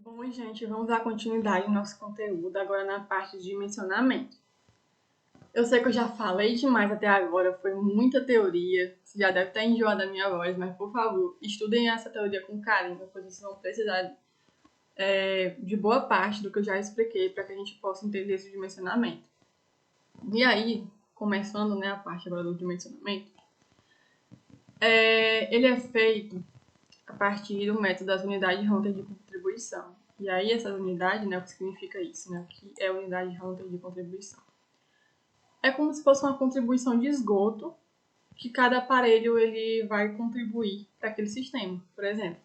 Bom, gente, vamos dar continuidade ao nosso conteúdo agora na parte de dimensionamento. Eu sei que eu já falei demais até agora, foi muita teoria, você já deve estar enjoado da minha voz, mas por favor, estudem essa teoria com carinho, pois vocês vão precisar de boa parte do que eu já expliquei para que a gente possa entender esse dimensionamento. E aí, começando a parte agora do dimensionamento, ele é feito a partir do método das unidades Hunter de contribuição. E aí, essa unidade, o que significa isso? O que é unidade Hunter de contribuição? É como se fosse uma contribuição de esgoto que cada aparelho ele vai contribuir para aquele sistema. Por exemplo,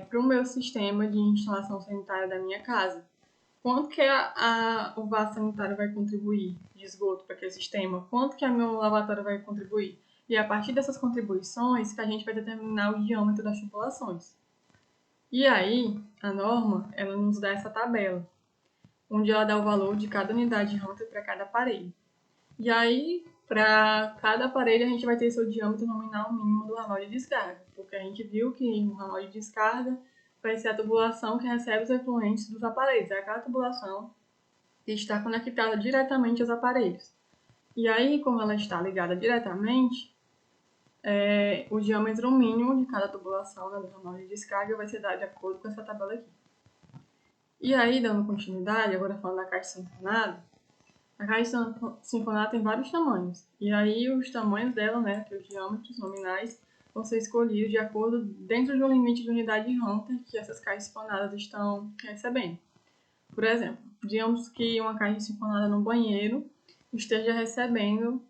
para o meu sistema de instalação sanitária da minha casa, quanto que o vaso sanitário vai contribuir de esgoto para aquele sistema? Quanto que a meu lavatório vai contribuir? E a partir dessas contribuições que a gente vai determinar o diâmetro das tubulações. E aí, a norma, ela nos dá essa tabela, onde ela dá o valor de cada unidade Hunter para cada aparelho. E aí, para cada aparelho, a gente vai ter seu diâmetro nominal mínimo do ramal de descarga, porque a gente viu que o ramal de descarga vai ser a tubulação que recebe os efluentes dos aparelhos, é aquela tubulação que está conectada diretamente aos aparelhos. E aí, como ela está ligada diretamente, o diâmetro mínimo de cada tubulação do ramal de descarga vai ser dado de acordo com essa tabela aqui. E aí, dando continuidade, agora falando da caixa sinfonada, a caixa sinfonada tem vários tamanhos. E aí, os tamanhos dela, que os diâmetros nominais, vão ser escolhidos de acordo dentro de um limite de unidade Hunter que essas caixas sinfonadas estão recebendo. Por exemplo, digamos que uma caixa sinfonada no banheiro esteja recebendo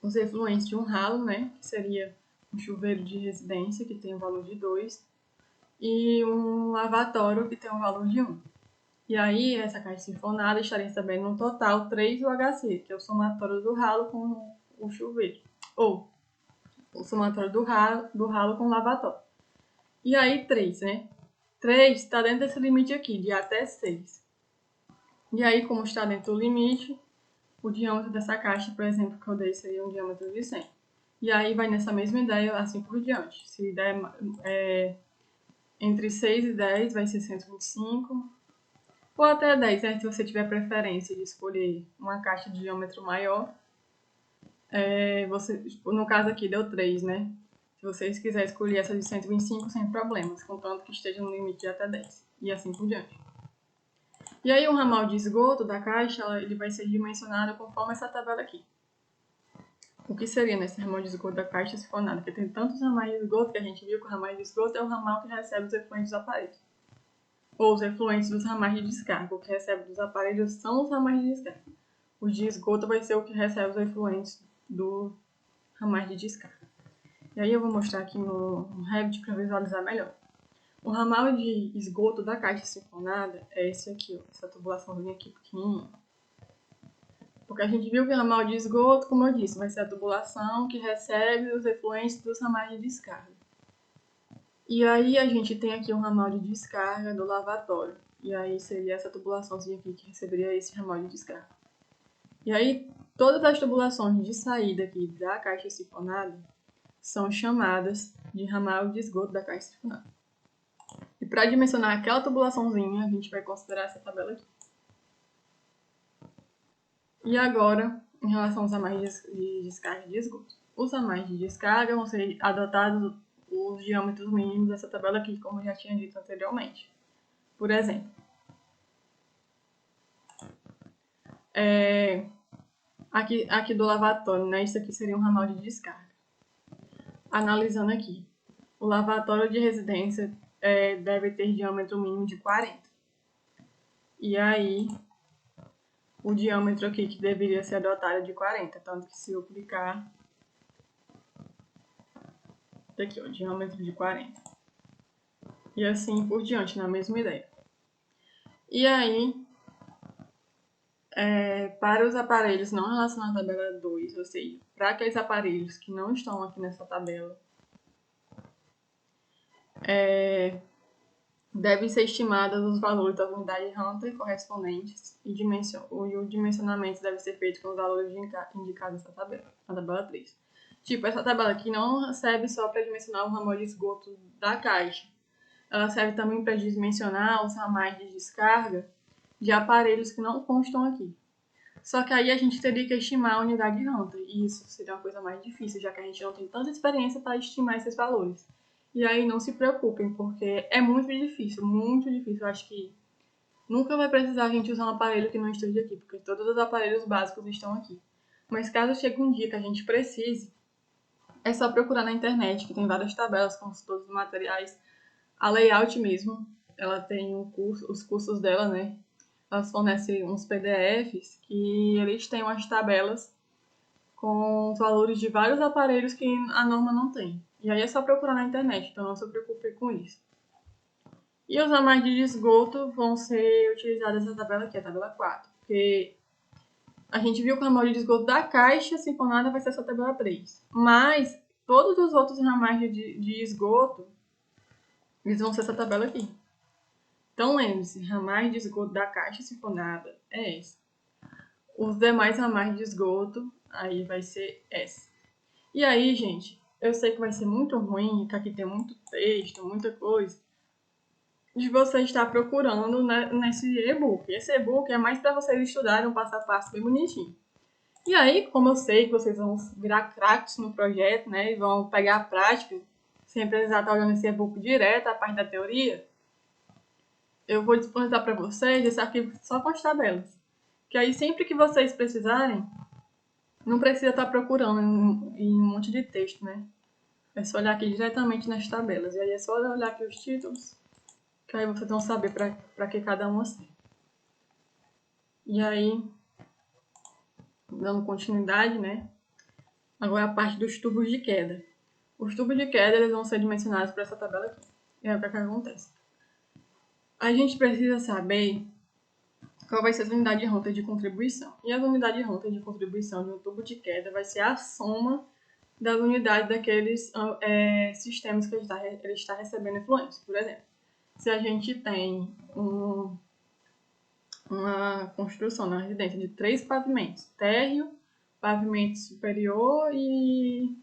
os efluentes de um ralo, que seria um chuveiro de residência, que tem o valor de 2, e um lavatório, que tem o valor de 1. E aí, essa caixa sinfonada estaria recebendo no total 3 UHC, que é o somatório do ralo com o chuveiro. Ou o somatório do ralo com o lavatório. E aí, 3, 3 está dentro desse limite aqui, de até 6. E aí, como está dentro do limite, o diâmetro dessa caixa, por exemplo, que eu dei, seria um diâmetro de 100. E aí, vai nessa mesma ideia, assim por diante. Se der entre 6 e 10, vai ser 125. Ou até 10, se você tiver preferência de escolher uma caixa de diâmetro maior. No caso aqui, deu 3, Se vocês quiserem escolher essa de 125, sem problemas, contanto que esteja no limite de até 10. E assim por diante. E aí, o ramal de esgoto da caixa, ele vai ser dimensionado conforme essa tabela aqui. O que seria nesse ramal de esgoto da caixa sinfonada? Porque tem tantos ramais de esgoto que a gente viu que o ramal de esgoto é o ramal que recebe os efluentes dos aparelhos. Ou os efluentes dos ramais de descarga. O que recebe dos aparelhos são os ramais de descarga. O de esgoto vai ser o que recebe os efluentes do ramais de descarga. E aí eu vou mostrar aqui no Revit para visualizar melhor. O ramal de esgoto da caixa sinfonada é esse aqui, essa tubulaçãozinha aqui pequenininha. Porque a gente viu que o ramal de esgoto, como eu disse, vai ser a tubulação que recebe os efluentes dos ramais de descarga. E aí a gente tem aqui um ramal de descarga do lavatório. E aí seria essa tubulaçãozinha aqui que receberia esse ramal de descarga. E aí todas as tubulações de saída aqui da caixa sifonada são chamadas de ramal de esgoto da caixa sifonada. E para dimensionar aquela tubulaçãozinha, a gente vai considerar essa tabela aqui. E agora, em relação aos ramais de descarga de esgoto. Os ramais de descarga vão ser adotados os diâmetros mínimos dessa tabela aqui, como eu já tinha dito anteriormente. Por exemplo, aqui do lavatório, Isso aqui seria um ramal de descarga. Analisando aqui, o lavatório de residência deve ter diâmetro mínimo de 40. E aí, o diâmetro aqui que deveria ser adotado é de 40, tanto que se eu clicar, tá aqui, o diâmetro de 40. E assim por diante, na mesma ideia. E aí, para os aparelhos não relacionados à tabela 2, ou seja, para aqueles aparelhos que não estão aqui nessa tabela, devem ser estimados os valores das unidades Hunter correspondentes e o dimensionamento deve ser feito com os valores indicados nessa tabela, na tabela 3. Tipo, essa tabela aqui não serve só para dimensionar o ramal de esgoto da caixa. ela serve também para dimensionar os ramais de descarga de aparelhos que não constam aqui. Só que aí a gente teria que estimar a unidade de Hunter, e isso seria uma coisa mais difícil, já que a gente não tem tanta experiência para estimar esses valores. E aí não se preocupem, porque é muito difícil, muito difícil. Eu acho que nunca vai precisar a gente usar um aparelho que não esteja aqui, porque todos os aparelhos básicos estão aqui. Mas caso chegue um dia que a gente precise, é só procurar na internet, que tem várias tabelas com todos os materiais. A Layout mesmo, ela tem os cursos dela, né? Elas fornecem uns PDFs que eles têm umas tabelas com os valores de vários aparelhos que a norma não tem. E aí é só procurar na internet, então não se preocupe com isso. E os ramais de esgoto vão ser utilizados essa tabela aqui, a tabela 4, porque a gente viu que o ramal de esgoto da caixa sinfonada vai ser essa tabela 3. Mas todos os outros ramais de esgoto, eles vão ser essa tabela aqui. Então lembre-se, ramais de esgoto da caixa sinfonada é esse. Os demais ramais de esgoto, aí vai ser esse. E aí, gente, eu sei que vai ser muito ruim, que aqui tem muito texto, muita coisa, de você estar procurando nesse e-book. Esse e-book é mais para vocês estudarem um passo a passo bem bonitinho. E aí, como eu sei que vocês vão virar craques no projeto, né, e vão pegar a prática, sem precisar estar olhando esse e-book direto, a parte da teoria, eu vou disponibilizar para vocês esse arquivo só com as tabelas. Que aí, sempre que vocês precisarem, não precisa estar procurando em um monte de texto, né? É só olhar aqui diretamente nas tabelas. E aí é só olhar aqui os títulos, que aí vocês vão saber para que cada uma serve. E aí, dando continuidade, né? Agora a parte dos tubos de queda. Os tubos de queda eles vão ser dimensionados por essa tabela aqui. E é o que acontece. A gente precisa saber qual vai ser a unidade de Hunter de contribuição. E a unidade de Hunter de contribuição de um tubo de queda vai ser a soma das unidades daqueles sistemas que ele está recebendo influência. Por exemplo, se a gente tem uma construção na residência de 3 pavimentos, térreo, pavimento superior e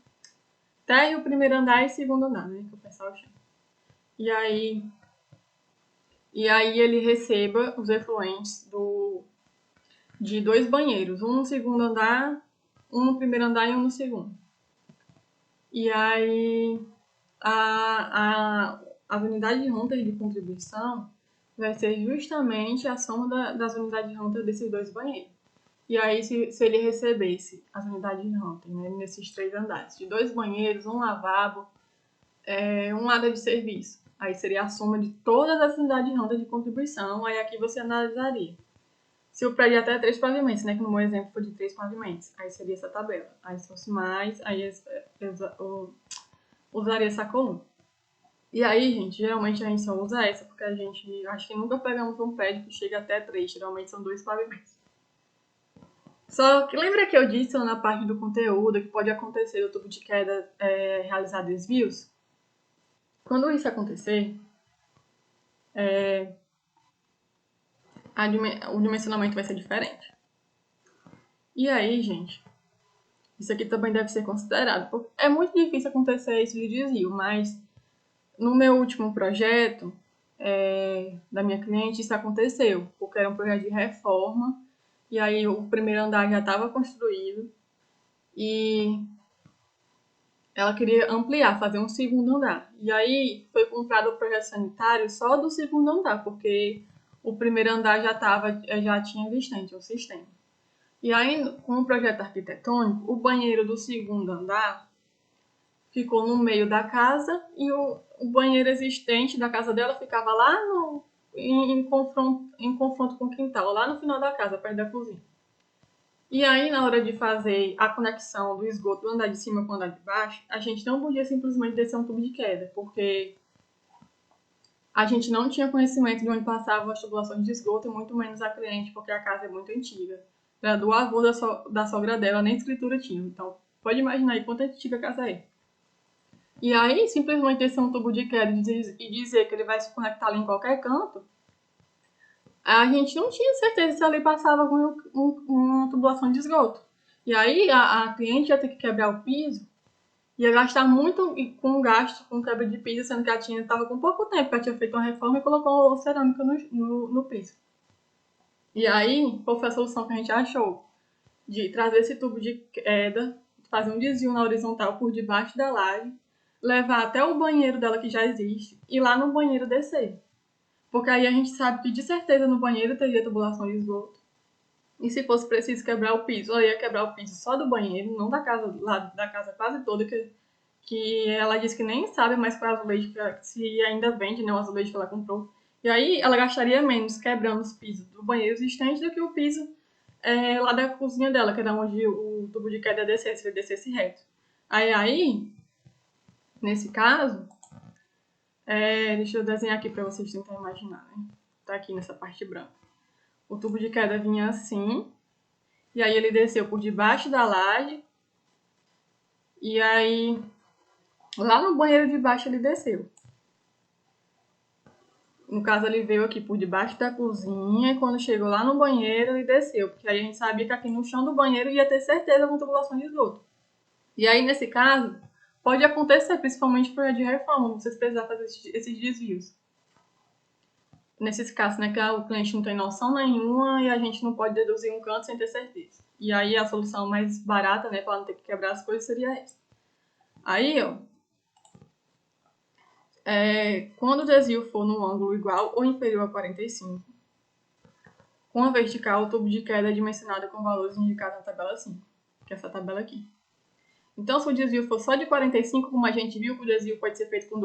térreo, primeiro andar e segundo andar, né, que o pessoal chama. E aí ele receba os efluentes de 2 banheiros, um no segundo andar, um no primeiro andar e um no segundo. E aí a unidade de Hunter de contribuição vai ser justamente a soma das unidades de Hunter desses 2 banheiros. E aí, se ele recebesse as unidades de Hunter, né, nesses 3 andares, de 2 banheiros, um lavabo, uma área de serviço, aí seria a soma de todas as unidades de Hunter de contribuição, aí aqui você analisaria. Se o prédio é até 3 pavimentos, né, que no meu exemplo foi de 3 pavimentos, aí seria essa tabela. Aí se fosse mais, aí eu usaria essa coluna. E aí, gente, geralmente a gente só usa essa, porque a gente acho que nunca pegamos um prédio que chega até 3, geralmente são 2 pavimentos. Só que lembra que eu disse lá na parte do conteúdo que pode acontecer o tubo de queda realizar desvios? Quando isso acontecer, o dimensionamento vai ser diferente. E aí, gente, isso aqui também deve ser considerado, porque é muito difícil acontecer isso de desvio, mas no meu último projeto da minha cliente, isso aconteceu, porque era um projeto de reforma, e aí o primeiro andar já estava construído, e ela queria ampliar, fazer um segundo andar. E aí foi comprado o projeto sanitário só do segundo andar, porque o primeiro andar já tinha existente o sistema. E aí, com o projeto arquitetônico, o banheiro do segundo andar ficou no meio da casa e o banheiro existente da casa dela ficava lá em confronto com o quintal, lá no final da casa, perto da cozinha. E aí, na hora de fazer a conexão do esgoto do andar de cima com o andar de baixo, a gente não podia simplesmente descer um tubo de queda, porque a gente não tinha conhecimento de onde passavam as tubulações de esgoto, e muito menos a cliente, porque a casa é muito antiga. Era do avô da sogra dela, nem escritura tinha. Então, pode imaginar aí quanto antiga a casa é. E aí, simplesmente descer um tubo de queda e dizer que ele vai se conectar ali em qualquer canto, a gente não tinha certeza se ali passava uma tubulação de esgoto. E aí a cliente ia ter que quebrar o piso ia gastar muito com gasto com quebra de piso, sendo que a Tina estava com pouco tempo, que ela tinha feito uma reforma e colocou cerâmica no piso. E aí, qual foi a solução que a gente achou? De trazer esse tubo de queda, fazer um desvio na horizontal por debaixo da laje, levar até o banheiro dela que já existe e lá no banheiro descer. Porque aí a gente sabe que de certeza no banheiro teria tubulação de esgoto. E se fosse preciso quebrar o piso, ela ia quebrar o piso só do banheiro, não da casa, lá da casa quase toda, que ela disse que nem sabe mais qual é o azulejo, se ainda vende, né, o azulejo que ela comprou. E aí ela gastaria menos quebrando os pisos do banheiro existente do que o piso lá da cozinha dela, que era onde o tubo de queda descesse, ele descesse reto. Aí nesse caso, deixa eu desenhar aqui para vocês tentarem imaginar, né? Tá aqui nessa parte branca. O tubo de queda vinha assim, e aí ele desceu por debaixo da laje, e aí lá no banheiro de baixo ele desceu. No caso, ele veio aqui por debaixo da cozinha e quando chegou lá no banheiro, ele desceu. Porque aí a gente sabia que aqui no chão do banheiro ia ter certeza uma tubulação de esgoto. E aí, nesse caso, pode acontecer, principalmente por de reforma, vocês precisarem fazer esses desvios. Nesses casos, né, que o cliente não tem noção nenhuma e a gente não pode deduzir um canto sem ter certeza. E aí, a solução mais barata, né, para não ter que quebrar as coisas, seria essa. Aí, ó, quando o desvio for num ângulo igual ou inferior a 45, com a vertical, o tubo de queda é dimensionado com valores indicados na tabela 5, que é essa tabela aqui. Então, se o desvio for só de 45, como a gente viu que o desvio pode ser feito com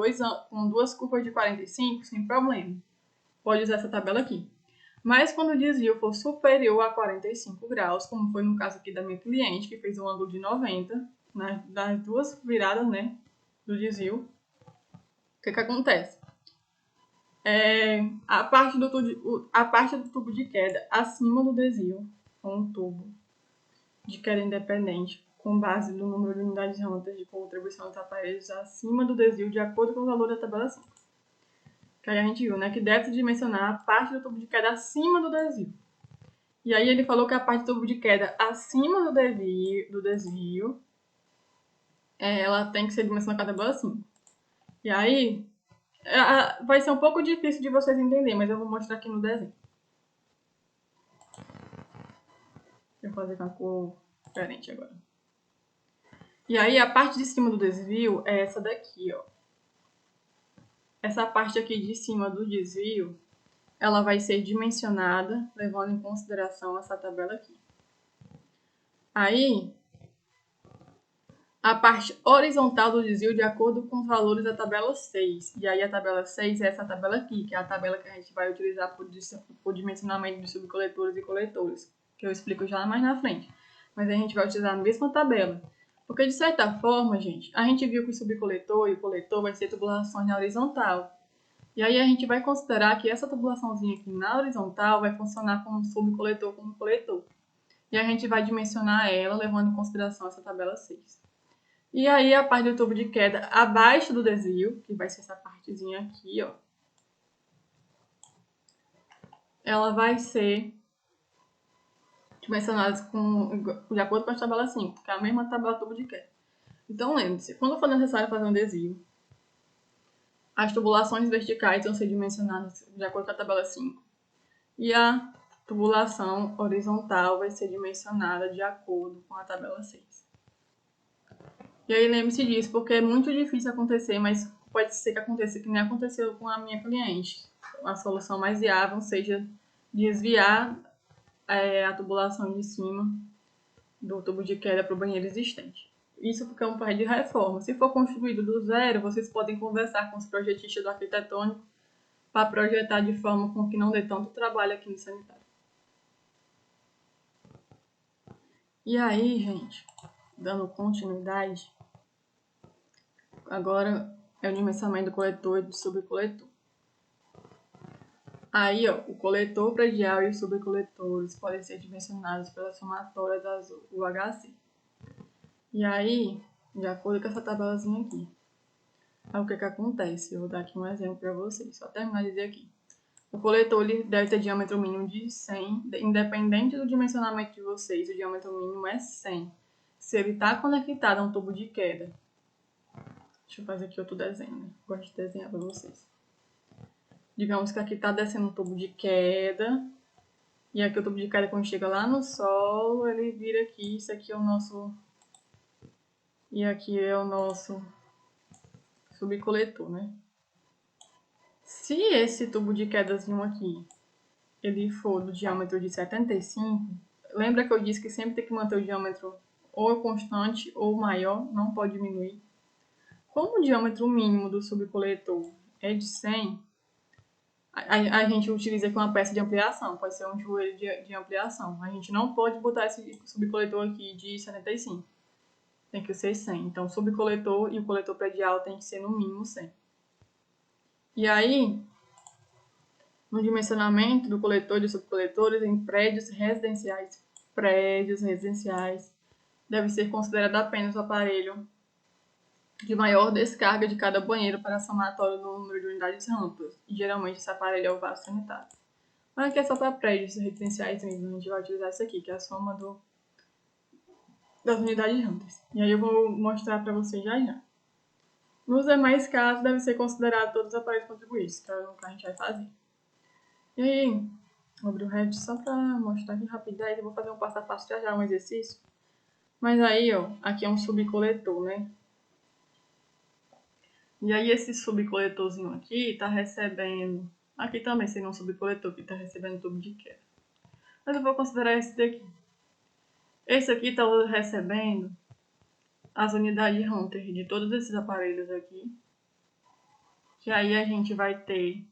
duas curvas de 45, sem problema. Pode usar essa tabela aqui. Mas quando o desvio for superior a 45 graus, como foi no caso aqui da minha cliente, que fez um ângulo de 90, das duas viradas, né, do desvio, o que acontece? A parte do tubo de queda acima do desvio, um tubo de queda independente, com base no número de unidades rônicas de contribuição dos aparelhos acima do desvio, de acordo com o valor da tabela 5. Que aí a gente viu, né, que deve dimensionar a parte do tubo de queda acima do desvio. E aí ele falou que a parte do tubo de queda acima do desvio ela tem que ser dimensionada com a tabela 5. E aí, vai ser um pouco difícil de vocês entenderem, mas eu vou mostrar aqui no desenho. Vou fazer com a cor diferente agora. E aí, a parte de cima do desvio é essa daqui, ó. Essa parte aqui de cima do desvio, ela vai ser dimensionada, levando em consideração essa tabela aqui. Aí, a parte horizontal do desvio de acordo com os valores da tabela 6. E aí, a tabela 6 é essa tabela aqui, que é a tabela que a gente vai utilizar por dimensionamento de subcoletores e coletores, que eu explico já mais na frente. Mas a gente vai utilizar a mesma tabela. Porque, de certa forma, gente, a gente viu que o subcoletor e o coletor vai ser tubulações na horizontal. E aí a gente vai considerar que essa tubulaçãozinha aqui na horizontal vai funcionar como subcoletor, como coletor. E a gente vai dimensionar ela levando em consideração essa tabela 6. E aí a parte do tubo de queda abaixo do desvio, que vai ser essa partezinha aqui, ó, ela vai ser dimensionada de acordo com a tabela 5, que é a mesma tabela do tubo de queda. Então lembre-se, quando for necessário fazer um desvio, as tubulações verticais vão ser dimensionadas de acordo com a tabela 5. E a tubulação horizontal vai ser dimensionada de acordo com a tabela 6. E aí lembre-se disso, porque é muito difícil acontecer, mas pode ser que aconteça que nem aconteceu com a minha cliente. A solução mais viável seja desviar a tubulação de cima do tubo de queda para o banheiro existente. Isso porque é um prédio de reforma. Se for construído do zero, vocês podem conversar com os projetistas do arquitetônico para projetar de forma com que não dê tanto trabalho aqui no sanitário. E aí, gente, dando continuidade, agora é o dimensionamento do coletor e do subcoletor. Aí, ó, o coletor predial e os subcoletores podem ser dimensionados pela somatória das UHC. E aí, de acordo com essa tabelazinha aqui, o que acontece? Eu vou dar aqui um exemplo para vocês, só terminar de dizer aqui. O coletor ele deve ter diâmetro mínimo de 100, independente do dimensionamento de vocês, o diâmetro mínimo é 100. Se ele está conectado a um tubo de queda Deixa eu fazer aqui outro desenho, né? Gosto de desenhar para vocês. Digamos que aqui tá descendo um tubo de queda. E aqui o tubo de queda, quando chega lá no solo, ele vira aqui. Isso aqui é o nosso... E aqui é o nosso subcoletor, né? Se esse tubo de quedazinho aqui, ele for do diâmetro de 75, lembra que eu disse que sempre tem que manter o diâmetro ou constante ou maior, não pode diminuir. Como o diâmetro mínimo do subcoletor é de 100, a gente utiliza aqui uma peça de ampliação, pode ser um joelho de ampliação. A gente não pode botar esse subcoletor aqui de 75, tem que ser 100. Então, o subcoletor e o coletor predial tem que ser no mínimo 100. E aí, no dimensionamento do coletor e dos subcoletores em prédios residenciais, deve ser considerado apenas o aparelho de maior descarga de cada banheiro para somatório no número de unidades rampas. E geralmente esse aparelho é o vaso sanitário. Mas aqui é só para prédios residenciais mesmo, a gente vai utilizar isso aqui, que é a soma das unidades rampas. E aí eu vou mostrar para vocês já já. Nos demais casos, deve ser considerado todos os aparelhos contribuintes, que é o que a gente vai fazer. E aí, vou abrir o Revit só para mostrar aqui rapidinho, eu vou fazer um passo a passo já já, um exercício. Mas aí, ó, aqui é um subcoletor, né? E aí esse subcoletorzinho aqui tá recebendo... Aqui também seria um subcoletor que tá recebendo tubo de queda. Mas eu vou considerar esse daqui. Esse aqui tá recebendo as unidades Hunter de todos esses aparelhos aqui. Que aí a gente vai ter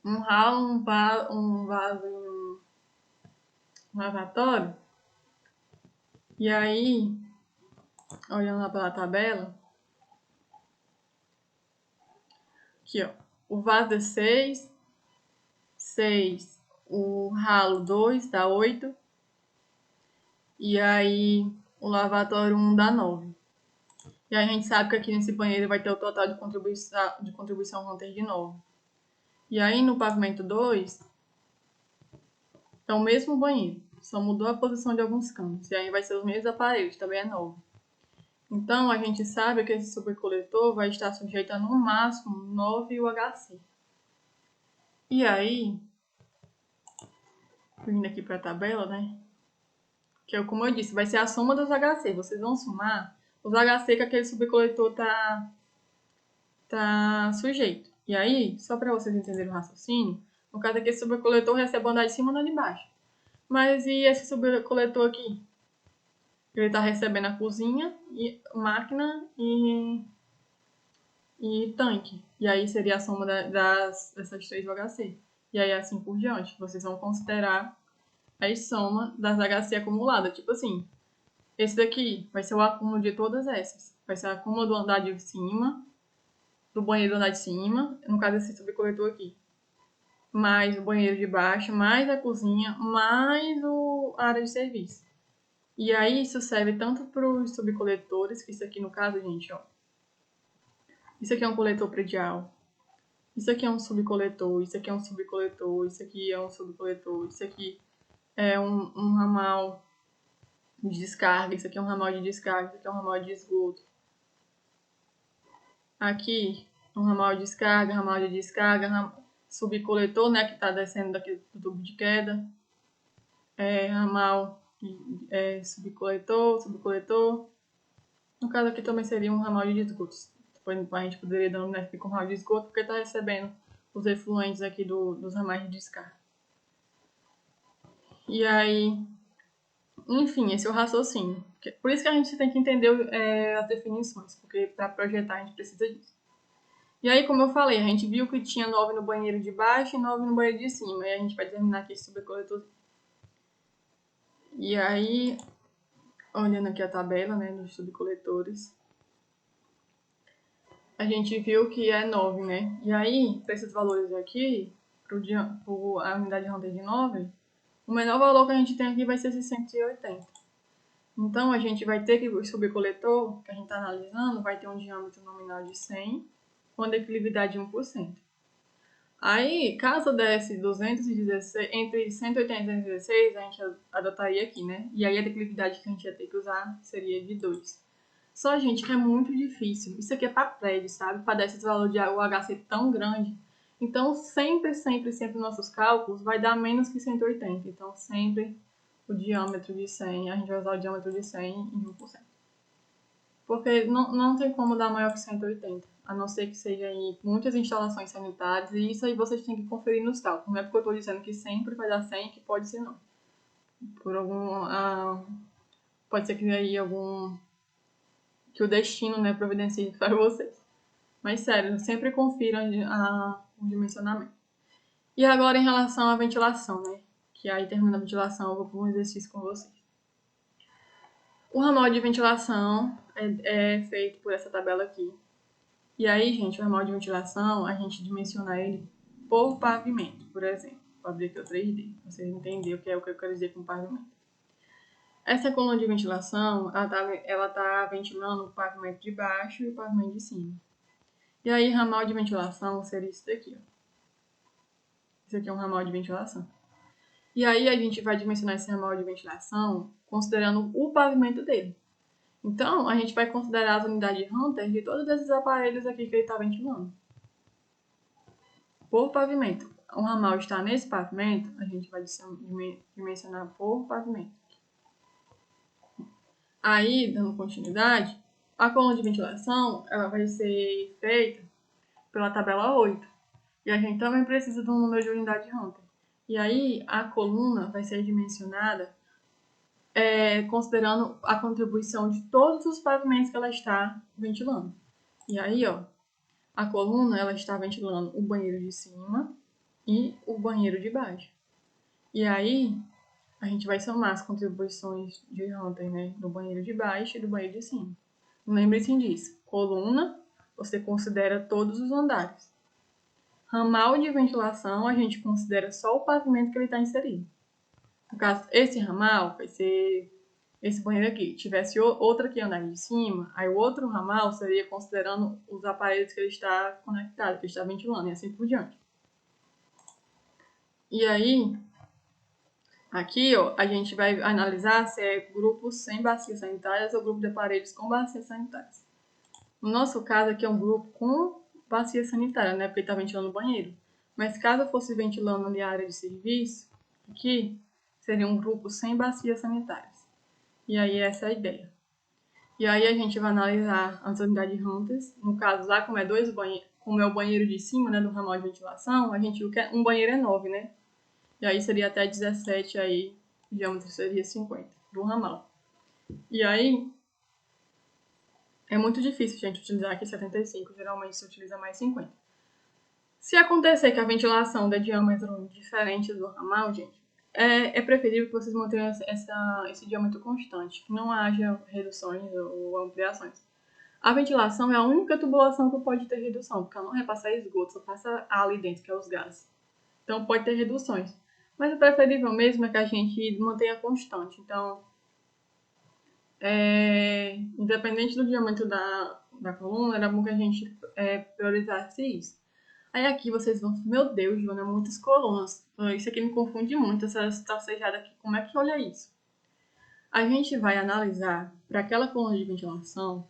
um ralo, um vaso e um lavatório. E aí, olhando lá pela tabela, aqui ó, o vaso é 6, o ralo 2 dá 8, e aí o lavatório 1 dá 9. E aí a gente sabe que aqui nesse banheiro vai ter o total de contribuição Hunter de 9. E aí no pavimento 2, é o mesmo banheiro, só mudou a posição de alguns canos. E aí vai ser os mesmos aparelhos, também é 9. Então, a gente sabe que esse subcoletor vai estar sujeito a, no máximo, 9 UHC. E aí, vindo aqui para a tabela, né? Que é como eu disse, vai ser a soma dos HC. Vocês vão somar os HC que aquele subcoletor tá sujeito. E aí, só para vocês entenderem o raciocínio, no caso aqui, esse subcoletor recebe andar de cima e andar de baixo. Mas e esse subcoletor aqui? Ele está recebendo a cozinha, e máquina e tanque. E aí seria a soma dessas 3 HC. E aí assim por diante. Vocês vão considerar a soma das HC acumuladas. Tipo assim, esse daqui vai ser o acúmulo de todas essas. Vai ser o acúmulo do andar de cima, do banheiro do andar de cima, no caso esse subcoletor aqui. Mais o banheiro de baixo, mais a cozinha, mais a área de serviço. E aí isso serve tanto para os subcoletores, que isso aqui no caso, gente, ó. Isso aqui é um coletor predial. Isso aqui é um subcoletor, isso aqui é um subcoletor, isso aqui é um subcoletor, isso aqui é um ramal de descarga, isso aqui é um ramal de descarga, isso aqui é um ramal de esgoto. Aqui, um ramal de descarga, subcoletor, né, que está descendo daqui do tubo de queda. Ramal, subcoletor. No caso aqui também seria um ramal de esgotos. Depois a gente poderia denominar aqui como ramal de esgoto, porque está recebendo os efluentes aqui dos ramais de descarga. E aí, enfim, esse é o raciocínio. Por isso que a gente tem que entender as definições, porque para projetar a gente precisa disso. E aí, como eu falei, a gente viu que tinha 9 no banheiro de baixo e 9 no banheiro de cima. E a gente vai terminar aqui esse subcoletor. E aí, olhando aqui a tabela, né, dos subcoletores, a gente viu que é 9, né? E aí, para esses valores aqui, para a unidade Hunter de 9, o menor valor que a gente tem aqui vai ser 680. Então, a gente vai ter que o subcoletor, que a gente está analisando, vai ter um diâmetro nominal de 100, com a declividade de 1%. Aí, caso desse 216, entre 180 e 216, a gente adotaria aqui, né? E aí, a declividade que a gente ia ter que usar seria de 2. Só, gente, que é muito difícil. Isso aqui é para prédio, sabe? Para dar esse valor de UH ser tão grande. Então, sempre, sempre, sempre nossos cálculos vai dar menos que 180. Então, sempre o diâmetro de 100, a gente vai usar o diâmetro de 100 em 1%. Porque não tem como dar maior que 180, a não ser que seja em muitas instalações sanitárias, e isso aí vocês têm que conferir nos cálculos. Não é porque eu estou dizendo que sempre vai dar 100 que pode ser não. Por pode ser que aí que o destino, né, providencie para vocês. Mas sério, sempre confiram o dimensionamento. E agora em relação à ventilação, né? Que aí termina a ventilação, eu vou para um exercício com vocês. O ramal de ventilação é feito por essa tabela aqui. E aí, gente, o ramal de ventilação, a gente dimensiona ele por pavimento, por exemplo. Vou abrir aqui o 3D, pra vocês entenderem o que eu quero dizer com pavimento. Essa coluna de ventilação, ela tá ventilando o pavimento de baixo e o pavimento de cima. E aí, ramal de ventilação seria isso daqui, ó. Isso aqui é um ramal de ventilação. E aí, a gente vai dimensionar esse ramal de ventilação considerando o pavimento dele. Então, a gente vai considerar as unidades Hunter de todos esses aparelhos aqui que ele está ventilando. Por pavimento. O ramal está nesse pavimento, a gente vai dimensionar por pavimento. Aí, dando continuidade, a coluna de ventilação ela vai ser feita pela tabela 8. E a gente também precisa de um número de unidade Hunter. E aí, a coluna vai ser dimensionada considerando a contribuição de todos os pavimentos que ela está ventilando. E aí, ó, a coluna ela está ventilando o banheiro de cima e o banheiro de baixo. E aí, a gente vai somar as contribuições de Hunter, né, do banheiro de baixo e do banheiro de cima. Lembre-se disso. Coluna, você considera todos os andares. Ramal de ventilação, a gente considera só o pavimento que ele está inserido. No caso, esse ramal vai ser esse banheiro aqui. Tivesse outro aqui andar de cima, aí o outro ramal seria considerando os aparelhos que ele está conectado, que ele está ventilando, e assim por diante. E aí, aqui, ó, a gente vai analisar se é grupo sem bacias sanitárias ou grupo de aparelhos com bacias sanitárias. No nosso caso, aqui é um grupo com bacia sanitária, né? Porque ele está ventilando o banheiro. Mas caso eu fosse ventilando ali a área de serviço, aqui seria um grupo sem bacias sanitárias. E aí, essa é a ideia. E aí, a gente vai analisar as unidades Hunters. No caso, lá, como é o banheiro de cima, né, do ramal de ventilação, a gente viu que um banheiro é 9, né? E aí seria até 17, aí o diâmetro seria 50 do ramal. E aí, é muito difícil, gente, utilizar aqui 75, geralmente se utiliza mais 50. Se acontecer que a ventilação dê diâmetro diferente do ramal, gente, é preferível que vocês mantenham esse diâmetro constante, que não haja reduções ou ampliações. A ventilação é a única tubulação que pode ter redução, porque ela não repassa esgoto, só passa ar ali dentro, que é os gases. Então pode ter reduções. Mas o preferível mesmo é que a gente mantenha constante. Então, independente do diâmetro da coluna, era bom que a gente priorizasse isso. Aí aqui vocês vão, meu Deus, Joana, muitas colunas. Isso aqui me confunde muito, essa tracejada aqui. Como é que olha isso? A gente vai analisar para aquela coluna de ventilação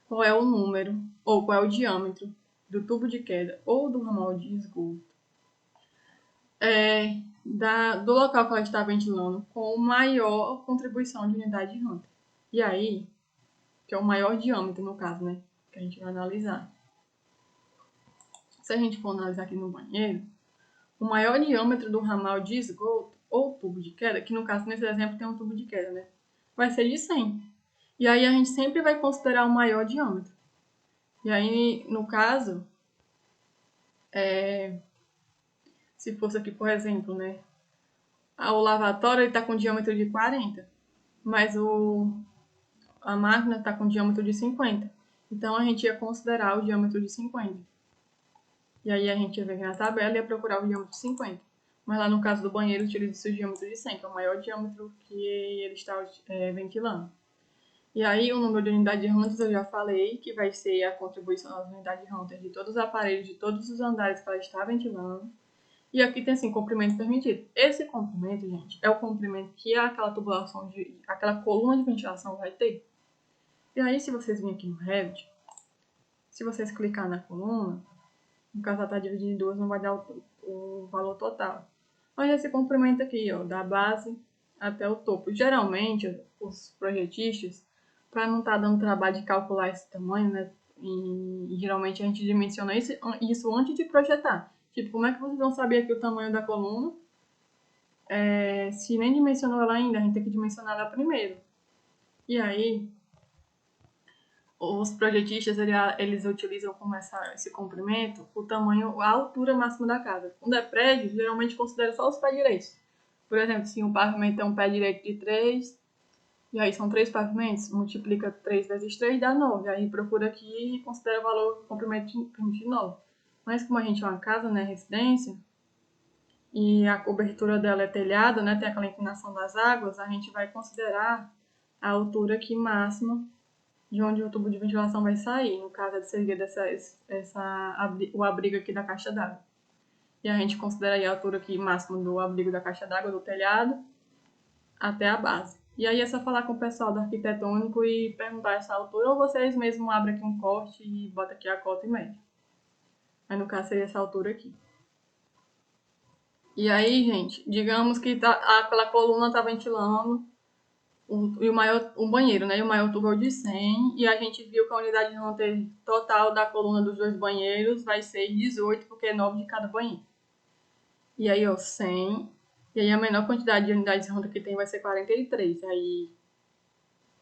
qual é o número ou qual é o diâmetro do tubo de queda ou do ramal de esgoto do local que ela está ventilando com maior contribuição de unidade de Hunter. E aí, que é o maior diâmetro no caso, né? Que a gente vai analisar. Se a gente for analisar aqui no banheiro, o maior diâmetro do ramal de esgoto ou tubo de queda, que no caso nesse exemplo tem um tubo de queda, né? Vai ser de 100. E aí a gente sempre vai considerar o maior diâmetro. E aí, no caso, se fosse aqui, por exemplo, né? O lavatório está com diâmetro de 40, mas a máquina está com diâmetro de 50. Então, a gente ia considerar o diâmetro de 50. E aí, a gente ia ver na tabela e ia procurar o diâmetro de 50. Mas lá no caso do banheiro, utiliza-se o diâmetro de 100, que é o maior diâmetro que ele está ventilando. E aí, o número de unidades de Hunter, eu já falei, que vai ser a contribuição das unidades de Hunter de todos os aparelhos, de todos os andares que ela está ventilando. E aqui tem assim, comprimento permitido. Esse comprimento, gente, é o comprimento que aquela tubulação aquela coluna de ventilação vai ter. E aí, se vocês virem aqui no Revit, se vocês clicar na coluna, no caso ela está dividida em duas, não vai dar o valor total. Mas esse comprimento aqui, ó, da base até o topo. Geralmente, os projetistas, para não estar dando trabalho de calcular esse tamanho, né? E geralmente a gente dimensiona isso antes de projetar. Tipo, como é que vocês vão saber aqui o tamanho da coluna? Se nem dimensionou ela ainda, a gente tem que dimensionar ela primeiro. E aí, os projetistas, eles utilizam como esse comprimento o tamanho, a altura máxima da casa. Quando é prédio, geralmente considera só os pés direitos. Por exemplo, se um pavimento é um pé direito de 3, e aí são 3 pavimentos, multiplica 3 vezes 3 dá 9. Aí procura aqui e considera o valor do comprimento de 9. Mas como a gente é uma casa, né, residência, e a cobertura dela é telhado, né, tem aquela inclinação das águas, a gente vai considerar a altura aqui máxima de onde o tubo de ventilação vai sair, no caso é de servir o abrigo aqui da caixa d'água. E a gente considera aí a altura aqui máxima do abrigo da caixa d'água, do telhado, até a base. E aí é só falar com o pessoal do arquitetônico e perguntar essa altura, ou vocês mesmos abrem aqui um corte e botam aqui a cota e mede. Aí no caso seria essa altura aqui. E aí, gente, digamos que aquela coluna tá ventilando o banheiro, né? E o maior tubo é o de 100. E a gente viu que a unidade de Hunter total da coluna dos 2 banheiros vai ser 18, porque é 9 de cada banheiro. E aí, ó, 100. E aí a menor quantidade de unidades de Hunter que tem vai ser 43. Aí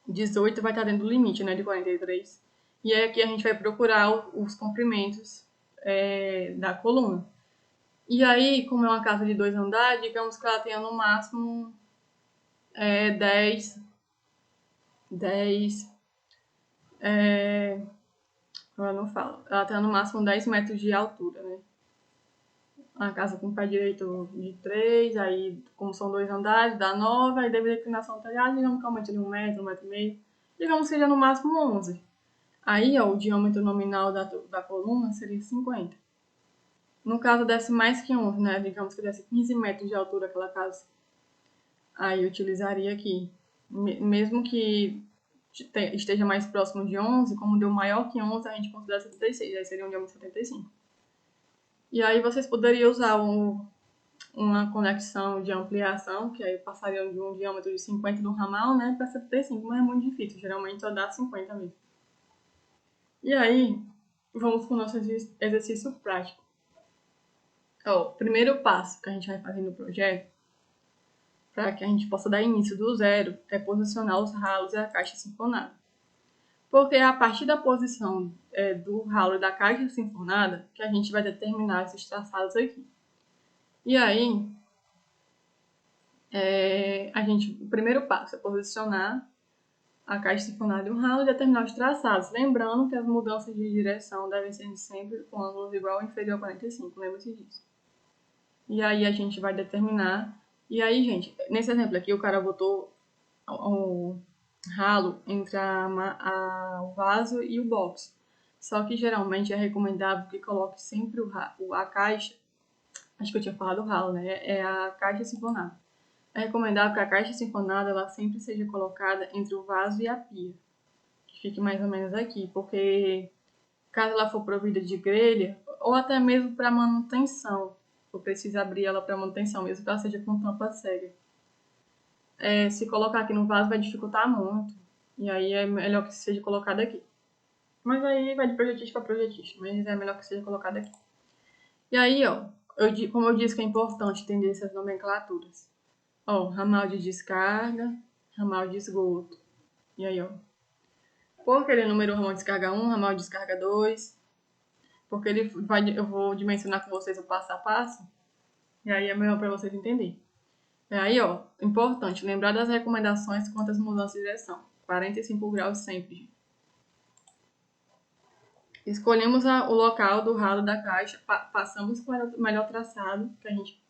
18 vai estar dentro do limite, né? De 43. E aí aqui a gente vai procurar os comprimentos da coluna. E aí, como é uma casa de 2 andares, digamos que ela tenha no máximo 10, ela não fala. Ela tem no máximo 10 metros de altura, né? Uma casa com pé direito de 3, aí como são 2 andares, dá 9, aí devido à inclinação do telhado, digamos que aumente de 1 metro, 1 metro e meio. Digamos que seja no máximo 11. Aí, ó, o diâmetro nominal da coluna seria 50. No caso, desce mais que 11, né? Digamos que desce 15 metros de altura aquela casa. Aí eu utilizaria aqui. Mesmo que esteja mais próximo de 11, como deu maior que 11, a gente considera 76, aí seria um diâmetro 75. E aí vocês poderiam usar uma conexão de ampliação, que aí passaria de um diâmetro de 50 do ramal, né, para 75, mas é muito difícil, geralmente só dá 50 mesmo. E aí, vamos para o nosso exercício prático. O primeiro passo que a gente vai fazer no projeto, para que a gente possa dar início do zero, é posicionar os ralos e a caixa sinfonada. Porque é a partir da posição do ralo e da caixa sinfonada que a gente vai determinar esses traçados aqui. E aí, o primeiro passo é posicionar a caixa sinfonada e o ralo e determinar os traçados. Lembrando que as mudanças de direção devem ser sempre com ângulos igual ou inferior a 45, lembre-se disso. E aí a gente vai determinar. E aí, gente, nesse exemplo aqui, o cara botou o ralo entre o vaso e o box. Só que geralmente é recomendável que coloque sempre a caixa. Acho que eu tinha falado o ralo, né? É a caixa sinfonada. É recomendável que a caixa sinfonada ela sempre seja colocada entre o vaso e a pia. Que fique mais ou menos aqui, porque caso ela for provida de grelha, ou até mesmo para manutenção, eu preciso abrir ela para manutenção, mesmo que ela seja com tampa cega. Se colocar aqui no vaso vai dificultar muito, e aí é melhor que seja colocado aqui. Mas aí vai de projetista para projetista, mas é melhor que seja colocado aqui. E aí, ó, como eu disse que é importante entender essas nomenclaturas. Ó, ramal de descarga, ramal de esgoto. E aí, ó. Porque ele numerou ramal de descarga 1, ramal de descarga 2. Porque eu vou dimensionar com vocês o passo a passo. E aí é melhor para vocês entenderem. Aí, ó, importante, lembrar das recomendações quanto às mudanças de direção. 45 graus sempre. Escolhemos o local do ralo da caixa, passamos com o melhor traçado que a gente...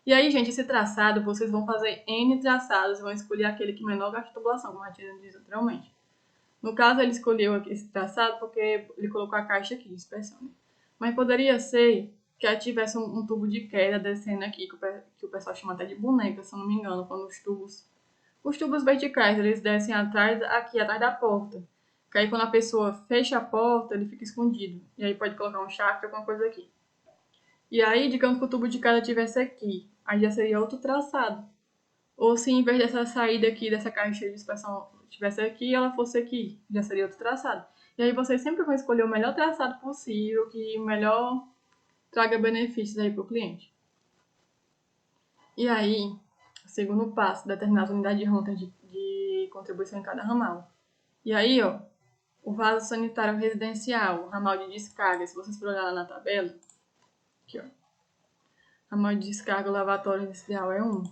E aí, gente, esse traçado, vocês vão fazer N traçados, vão escolher aquele que menor gasta tubulação, como a gente diz anteriormente. No caso, ele escolheu esse traçado porque ele colocou a caixa aqui, dispersão, né? Mas poderia ser que tivesse um tubo de queda descendo aqui, que o pessoal chama até de boneca, se eu não me engano, quando os tubos verticais, eles descem aqui atrás da porta. Que aí quando a pessoa fecha a porta, ele fica escondido. E aí pode colocar um chakra, alguma coisa aqui. E aí, digamos que o tubo de cada tivesse aqui, aí já seria outro traçado. Ou se em vez dessa saída aqui, dessa caixa de dispersão, tivesse aqui, ela fosse aqui, já seria outro traçado. E aí vocês sempre vão escolher o melhor traçado possível, que melhor traga benefícios aí para o cliente. E aí, segundo passo, determinar as unidades de Hunter de contribuição em cada ramal. E aí, ó, o vaso sanitário residencial, o ramal de descarga, se vocês forem olhar lá na tabela, aqui, ó, ramal de descarga lavatório industrial é 1.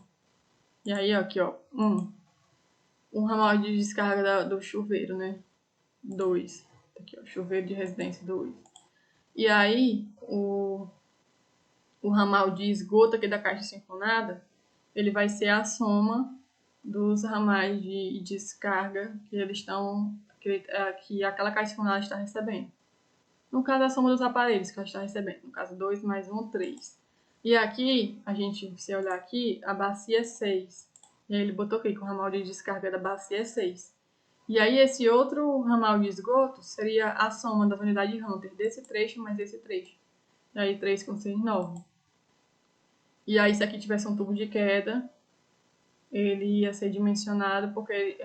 E aí, ó, aqui, ó, 1. O ramal de descarga do chuveiro, né? 2. Aqui, ó, chuveiro de residência 2. E aí, o ramal de esgoto aqui da caixa sinfonada, ele vai ser a soma dos ramais de descarga que eles estão, que aquela caixa sinfonada está recebendo. No caso, a soma dos aparelhos que ela está recebendo. No caso, 2 mais 1, 3. E aqui, a gente, se olhar aqui, a bacia é 6. E aí ele botou aqui que o ramal de descarga da bacia é 6. E aí esse outro ramal de esgoto seria a soma das unidades Hunter desse trecho mais desse trecho. E aí 3 com 6, 9. E aí se aqui tivesse um tubo de queda, ele ia ser dimensionado porque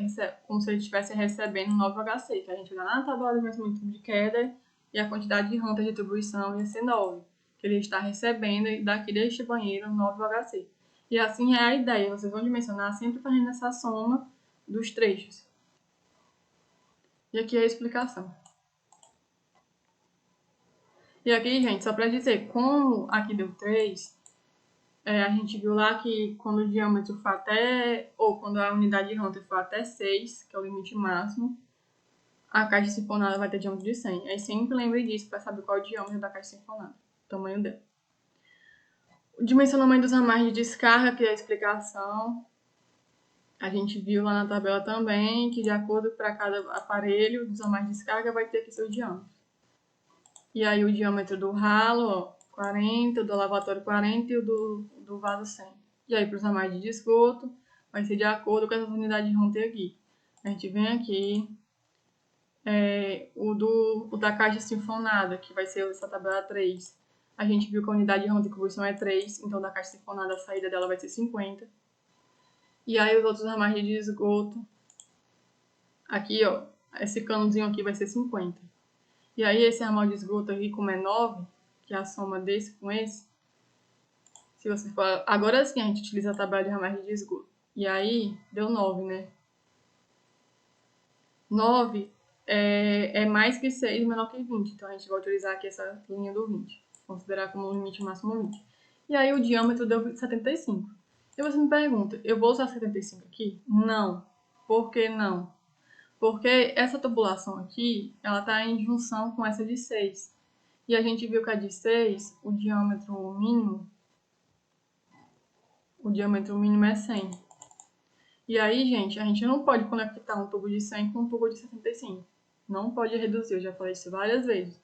como se ele estivesse recebendo 9HC, que a gente olha lá na tabela do dimensionamento de tubo de queda e a quantidade de Hunter de distribuição ia ser 9, que ele está recebendo daqui deste banheiro 9HC. E assim é a ideia, vocês vão dimensionar sempre fazendo essa soma dos trechos. E aqui é a explicação. E aqui, gente, só para dizer, como aqui deu 3, a gente viu lá que quando o diâmetro for até, ou quando a unidade de Hunter for até 6, que é o limite máximo, a caixa sinfonada vai ter diâmetro de 100. Aí sempre lembre disso para saber qual é o diâmetro da caixa sinfonada, o tamanho dela. O dimensionamento dos ramais de descarga, que é a explicação, a gente viu lá na tabela também, que de acordo para cada aparelho dos ramais de descarga vai ter aqui seu diâmetro. E aí o diâmetro do ralo, ó, 40, o do lavatório 40 e o do vaso 100. E aí para os ramais de esgoto, vai ser de acordo com essas unidades de Hunter aqui. A gente vem aqui, o da caixa sinfonada, que vai ser essa tabela 3. A gente viu que a unidade de Hunter de conversão é 3, então da caixa sinfonada a saída dela vai ser 50. E aí os outros ramais de esgoto, aqui ó, esse canozinho aqui vai ser 50. E aí esse ramal de esgoto aqui, como é 9, que é a soma desse com esse, se você for... Agora sim a gente utiliza a tabela de ramais de esgoto. E aí deu 9, né? 9 é mais que 6 e menor que 20. Então a gente vai utilizar aqui essa linha do 20. Considerar como limite máximo 20. E aí o diâmetro deu 75. E você me pergunta, eu vou usar 75 aqui? Não. Por que não? Porque essa tubulação aqui, ela está em junção com essa de 6. E a gente viu que a de 6, o diâmetro mínimo é 100. E aí, gente, a gente não pode conectar um tubo de 100 com um tubo de 75. Não pode reduzir, eu já falei isso várias vezes.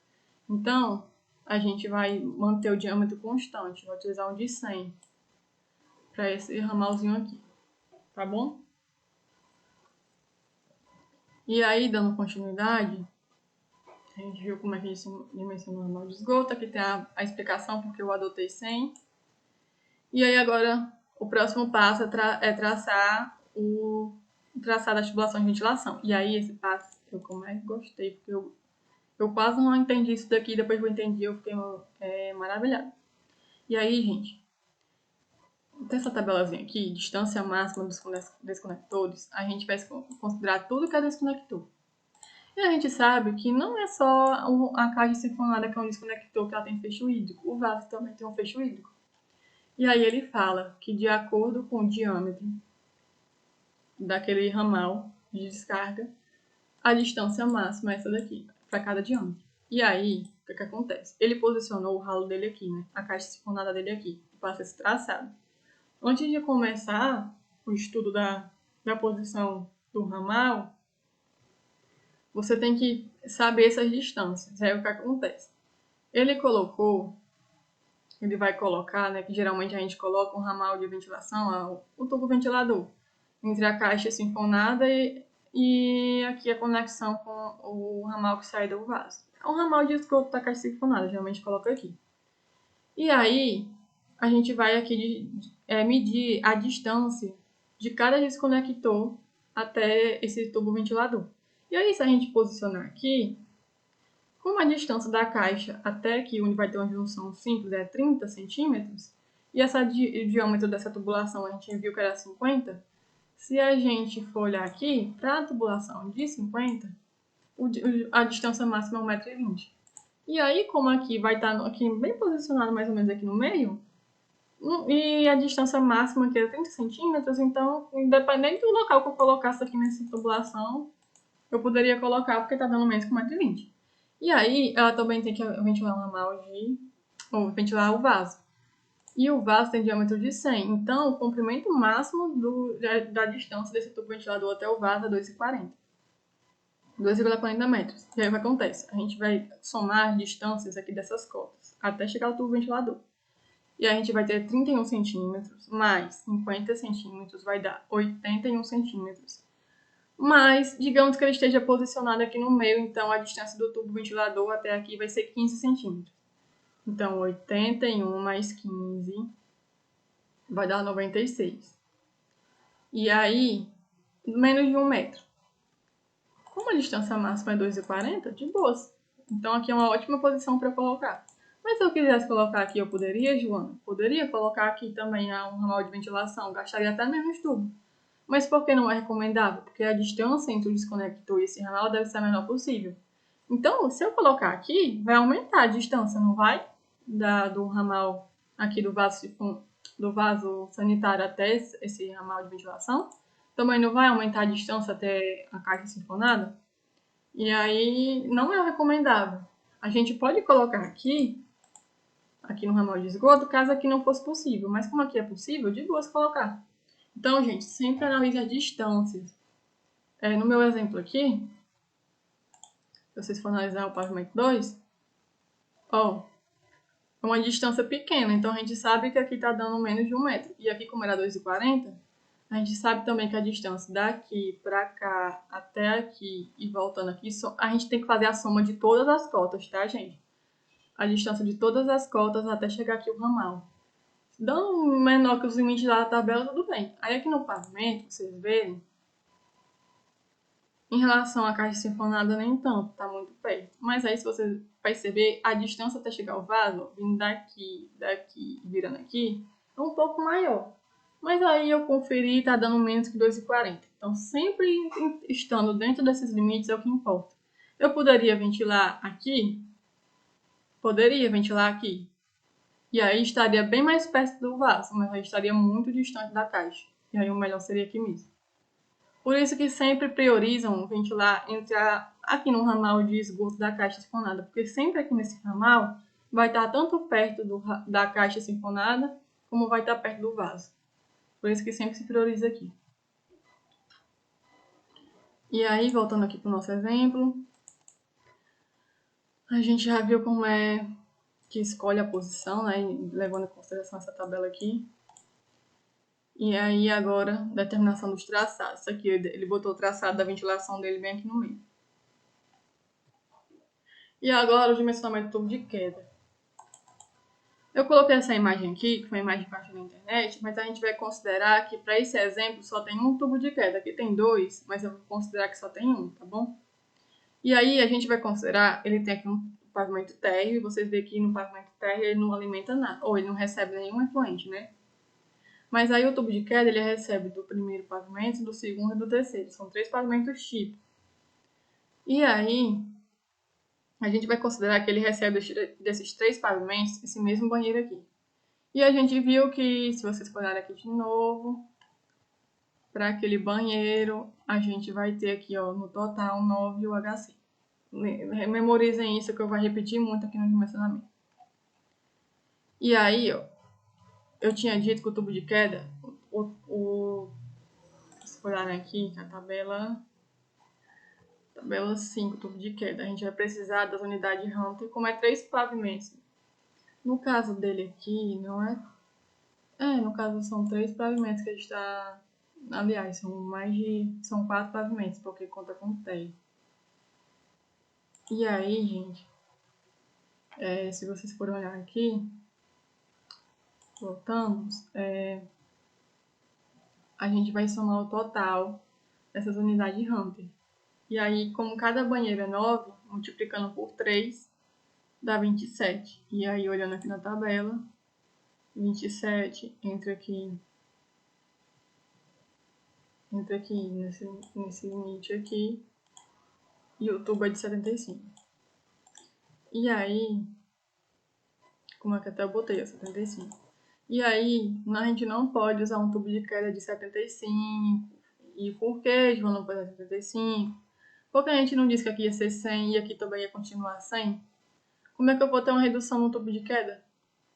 Então, a gente vai manter o diâmetro constante, vai utilizar um de 100 para esse ramalzinho aqui, tá bom? E aí, dando continuidade, a gente viu como é que a gente dimensiona o ramal de esgoto. Aqui tem a explicação porque eu adotei 100. E aí agora o próximo passo é traçar o traçado das tubulações de ventilação. E aí esse passo eu como é que gostei, porque eu quase não entendi isso daqui, depois que eu entendi eu fiquei maravilhada. E aí, gente, tem essa tabelazinha aqui, distância máxima dos desconectores, a gente vai considerar tudo que é desconector. E a gente sabe que não é só a caixa sinfonada que é um desconector que ela tem fecho hídrico, o vaso também tem um fecho hídrico. E aí ele fala que de acordo com o diâmetro daquele ramal de descarga, a distância máxima é essa daqui, para cada diâmetro. E aí, o que acontece? Ele posicionou o ralo dele aqui, né? A caixa sifonada dele aqui, passa esse traçado. Antes de começar o estudo da posição do ramal, você tem que saber essas distâncias. Aí o que acontece? Ele vai colocar, né, que geralmente a gente coloca um ramal de ventilação, o tubo ventilador, entre a caixa sinfonada e aqui a conexão com o ramal que sai do vaso. É um ramal de esgoto da caixa sifonada, geralmente coloca aqui. E aí, a gente vai aqui medir a distância de cada desconector até esse tubo ventilador. E aí, se a gente posicionar aqui, como a distância da caixa até aqui, onde vai ter uma junção simples, é 30 centímetros, e o diâmetro dessa tubulação a gente viu que era 50, se a gente for olhar aqui, para a tubulação de 50, a distância máxima é 1,20 m. E aí, como aqui vai estar aqui bem posicionado mais ou menos aqui no meio, e a distância máxima aqui é 30 centímetros, então, independente do local que eu colocasse aqui nessa tubulação, eu poderia colocar porque está dando menos que 1,20 m. E aí, ela também tem que ventilar um ramal ou ventilar o vaso. E o vaso tem diâmetro de 100, então o comprimento máximo da distância desse tubo ventilador até o vaso é 2,40. 2,40 metros. E aí o que acontece? A gente vai somar as distâncias aqui dessas cotas, até chegar ao tubo ventilador. E a gente vai ter 31 centímetros, mais 50 centímetros, vai dar 81 centímetros. Mas, digamos que ele esteja posicionado aqui no meio, então a distância do tubo ventilador até aqui vai ser 15 centímetros. Então, 81 mais 15 vai dar 96. E aí, menos de 1 metro. Como a distância máxima é 2,40, de boas. Então, aqui é uma ótima posição para colocar. Mas se eu quisesse colocar aqui, eu poderia, Joana? Poderia colocar aqui também um ramal de ventilação, gastaria até menos tubo. Mas por que não é recomendável? Porque a distância entre o desconector e esse ramal deve ser a menor possível. Então, se eu colocar aqui, vai aumentar a distância, não vai? Do ramal aqui do vaso sanitário até esse ramal de ventilação. Também não vai aumentar a distância até a caixa sifonada. E aí, não é recomendável. A gente pode colocar aqui no ramal de esgoto, caso aqui não fosse possível. Mas como aqui é possível, de boas colocar. Então, gente, sempre analise as distâncias. No meu exemplo aqui, se vocês for analisar o pavimento 2, ó, é uma distância pequena, então a gente sabe que aqui está dando menos de 1 metro. E aqui, como era 2,40, a gente sabe também que a distância daqui para cá até aqui e voltando aqui, a gente tem que fazer a soma de todas as cotas, tá, gente? A distância de todas as cotas até chegar aqui o ramal. Dando menor que os limites da tabela, tudo bem. Aí aqui no pavimento, vocês verem, em relação à caixa sifonada, nem tanto, tá muito perto. Mas aí, se você perceber, a distância até chegar ao vaso, vindo daqui e virando aqui, é um pouco maior. Mas aí eu conferi, tá dando menos que 2,40. Então, sempre estando dentro desses limites é o que importa. Eu poderia ventilar aqui? Poderia ventilar aqui. E aí estaria bem mais perto do vaso, mas aí estaria muito distante da caixa. E aí o melhor seria aqui mesmo. Por isso que sempre priorizam ventilar aqui no ramal de esgoto da caixa sifonada, porque sempre aqui nesse ramal vai estar tanto perto da caixa sifonada, como vai estar perto do vaso. Por isso que sempre se prioriza aqui. E aí, voltando aqui para o nosso exemplo, a gente já viu como é que escolhe a posição, né, levando em consideração essa tabela aqui. E aí agora, determinação dos traçados. Isso aqui, ele botou o traçado da ventilação dele bem aqui no meio. E agora o dimensionamento do tubo de queda. Eu coloquei essa imagem aqui, que foi uma imagem que eu achei na internet, mas a gente vai considerar que para esse exemplo só tem um tubo de queda. Aqui tem dois, mas eu vou considerar que só tem um, tá bom? E aí a gente vai considerar, ele tem aqui um pavimento térreo, e vocês veem que no pavimento térreo ele não alimenta nada, ou ele não recebe nenhum efluente, né? Mas aí o tubo de queda, ele recebe do primeiro pavimento, do segundo e do terceiro. São 3 pavimentos tipo. E aí, a gente vai considerar que ele recebe desses 3 pavimentos esse mesmo banheiro aqui. E a gente viu que, se vocês olharem aqui de novo, para aquele banheiro, a gente vai ter aqui, ó, no total, 9 UHC. Memorizem isso que eu vou repetir muito aqui no dimensionamento. E aí, ó, eu tinha dito que o tubo de queda, se olharem aqui, a tabela 5, tubo de queda, a gente vai precisar das unidades Hunter, como é 3 pavimentos. No caso dele aqui, não é... no caso são 3 pavimentos que a gente está Aliás, são 4 pavimentos, porque conta com térreo. E aí, gente, se vocês forem olhar aqui, voltamos, a gente vai somar o total dessas unidades Hunter. E aí, como cada banheiro é 9, multiplicando por 3, dá 27. E aí, olhando aqui na tabela, 27 entra aqui nesse limite aqui, e o tubo é de 75. E aí, como é que até eu botei, 75. E aí, a gente não pode usar um tubo de queda de 75. E por que, João, não pode usar 75? Porque a gente não disse que aqui ia ser 100 e aqui também ia continuar 100. Como é que eu vou ter uma redução no tubo de queda?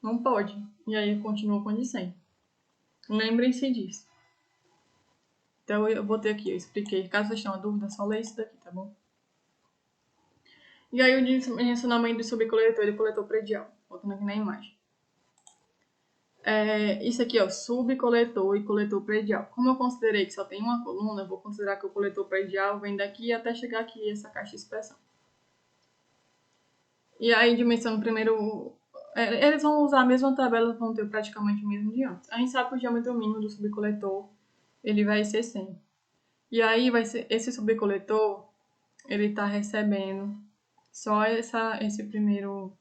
Não pode. E aí continua com de 100. Lembrem-se disso. Então eu botei aqui, eu expliquei. Caso vocês tenham uma dúvida, só lê isso daqui, tá bom? E aí o dimensionamento do subcoletor e do coletor predial. Voltando aqui na imagem. Isso aqui, ó, subcoletor e coletor predial. Como eu considerei que só tem uma coluna, eu vou considerar que o coletor predial vem daqui até chegar aqui essa caixa de inspeção. E aí, dimensionando primeiro... eles vão usar a mesma tabela, vão ter praticamente o mesmo de antes. A gente sabe que o diâmetro mínimo do subcoletor, ele vai ser 100. E aí, vai ser esse subcoletor, ele tá recebendo só esse primeiro...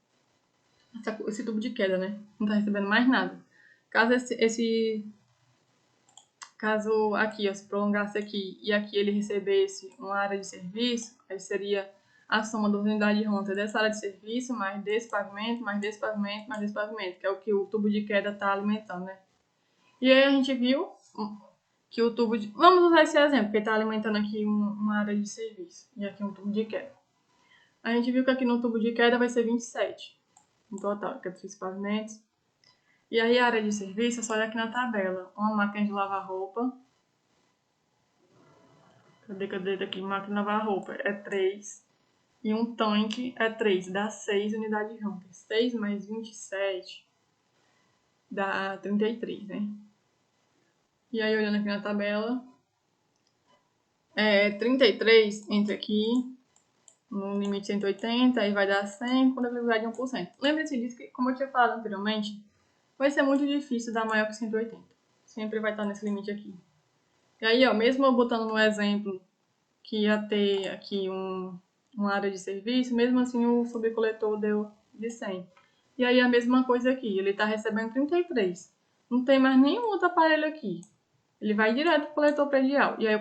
esse tubo de queda, né? Não tá recebendo mais nada. Caso aqui, ó, se prolongasse aqui e aqui ele recebesse uma área de serviço, aí seria a soma da unidade de Hunter dessa área de serviço, mais desse pavimento, mais desse pavimento, mais desse pavimento, que é o que o tubo de queda está alimentando, né? E aí a gente viu que o tubo de... Vamos usar esse exemplo, porque está alimentando aqui uma área de serviço e aqui um tubo de queda. A gente viu que aqui no tubo de queda vai ser 27 no total, que é 3 pavimentos. E aí a área de serviço é só olhar aqui na tabela. Uma máquina de lavar roupa. Cadê aqui? Máquina de lavar roupa é 3. E um tanque é 3. Dá 6 unidades de Hunter. 6 mais 27 dá 33, né? E aí olhando aqui na tabela, 33 entra aqui no limite 180, aí vai dar 100 com probabilidade de 1%. Lembre-se disso que, como eu tinha falado anteriormente, vai ser muito difícil dar maior que 180. Sempre vai estar nesse limite aqui. E aí, ó, mesmo eu botando no exemplo que ia ter aqui uma área de serviço, mesmo assim o subcoletor deu de 100. E aí a mesma coisa aqui, ele está recebendo 33. Não tem mais nenhum outro aparelho aqui. Ele vai direto para o coletor predial. E aí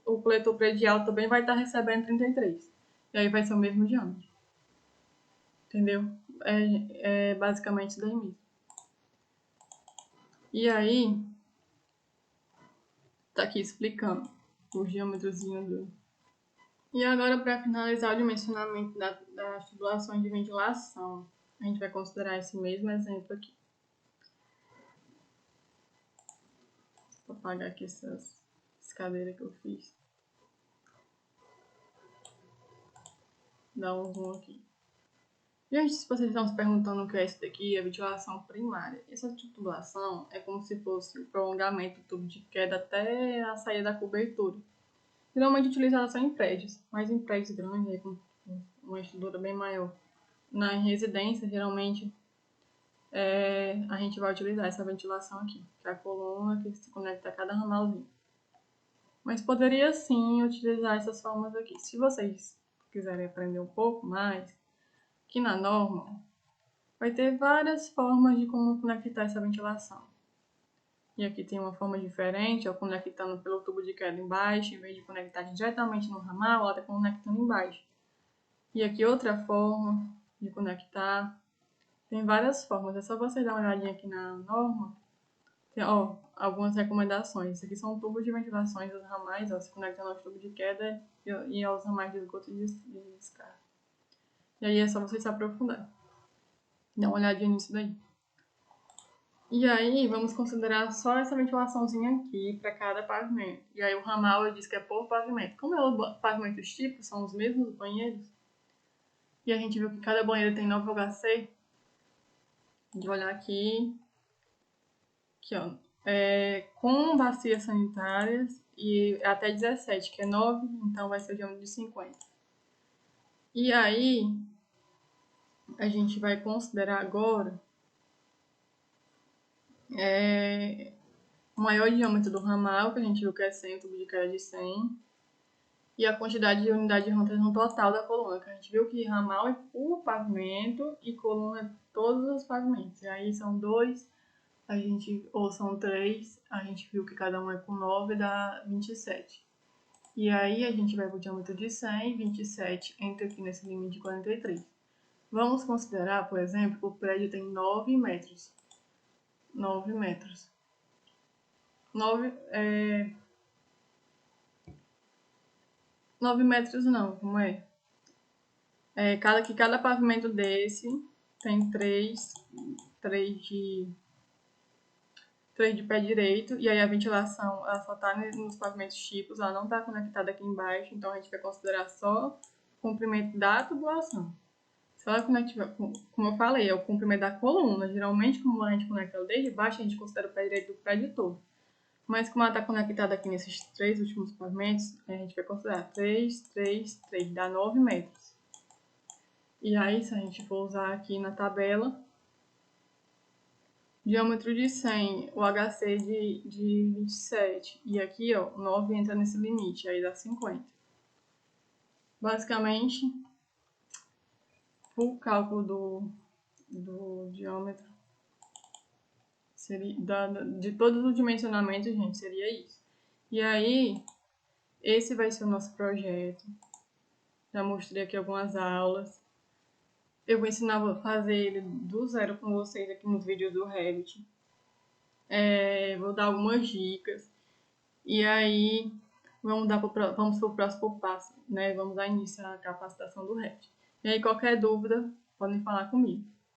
o coletor predial também vai estar recebendo 33. E aí vai ser o mesmo diâmetro. Entendeu? É basicamente isso daí mesmo. E aí, tá aqui explicando os diâmetrozinhos do... E agora, para finalizar o dimensionamento das tubulações de ventilação, a gente vai considerar esse mesmo exemplo aqui. Vou apagar aqui essas cadeiras que eu fiz. Dá um zoom aqui. Gente, se vocês estão se perguntando o que é isso daqui, é ventilação primária. Essa tubulação é como se fosse o prolongamento do tubo de queda até a saída da cobertura. Geralmente utilizada só em prédios, mas em prédios grandes, com uma estrutura bem maior. Na residência, geralmente, a gente vai utilizar essa ventilação aqui, que é a coluna que se conecta a cada ramalzinho. Mas poderia sim utilizar essas formas aqui. Se vocês quiserem aprender um pouco mais, aqui na norma vai ter várias formas de como conectar essa ventilação. E aqui tem uma forma diferente, ó, conectando pelo tubo de queda embaixo, em vez de conectar diretamente no ramal, ela está conectando embaixo. E aqui outra forma de conectar. Tem várias formas, é só você dar uma olhadinha aqui na norma. Tem, ó, algumas recomendações. Isso aqui são tubos de ventilações dos ramais, ó, se conectando aos tubos de queda e aos ramais de esgoto de descarga. E aí é só você se aprofundar. Dá uma olhadinha nisso daí. E aí, vamos considerar só essa ventilaçãozinha aqui para cada pavimento. E aí o ramal eu disse que é por pavimento. Como é os pavimentos tipos, são os mesmos banheiros, e a gente viu que cada banheiro tem 9 HC, a gente vai olhar aqui, ó, com bacias sanitárias e até 17, que é 9, então vai ser o diâmetro de 50. E aí, a gente vai considerar agora o maior diâmetro do ramal, que a gente viu que é 100, tubo de cara de 100, e a quantidade de unidade de rotação total da coluna, que a gente viu que ramal é por pavimento e coluna é todos os pavimentos. E aí são 2, ou são 3, a gente viu que cada um é com 9, dá 27. E aí a gente vai para o diâmetro de 100, 27 entra aqui nesse limite de 43. Vamos considerar, por exemplo, que o prédio tem 9 metros. 9 metros. 9 metros não, como é? Cada pavimento desse tem 3 de pé direito, e aí a ventilação ela só está nos pavimentos tipos, ela não está conectada aqui embaixo, então a gente vai considerar só o comprimento da tubulação. Se ela conectar, como eu falei, é o comprimento da coluna. Geralmente, como a gente conecta ela desde baixo, a gente considera o pé direito do prédio todo. Mas como ela está conectada aqui nesses 3 últimos pavimentos, a gente vai considerar 3, 3, 3, dá 9 metros. E aí, se a gente for usar aqui na tabela, diâmetro de 100, o HC de 27, e aqui, ó, 9 entra nesse limite, aí dá 50. Basicamente, o cálculo do diâmetro seria, de todos os dimensionamentos, gente, seria isso. E aí, esse vai ser o nosso projeto. Já mostrei aqui algumas aulas. Eu vou ensinar a fazer ele do zero com vocês aqui nos vídeos do Revit. Vou dar algumas dicas. E aí, vamos pro próximo passo, né? Vamos dar início à capacitação do Revit. E aí, qualquer dúvida, podem falar comigo.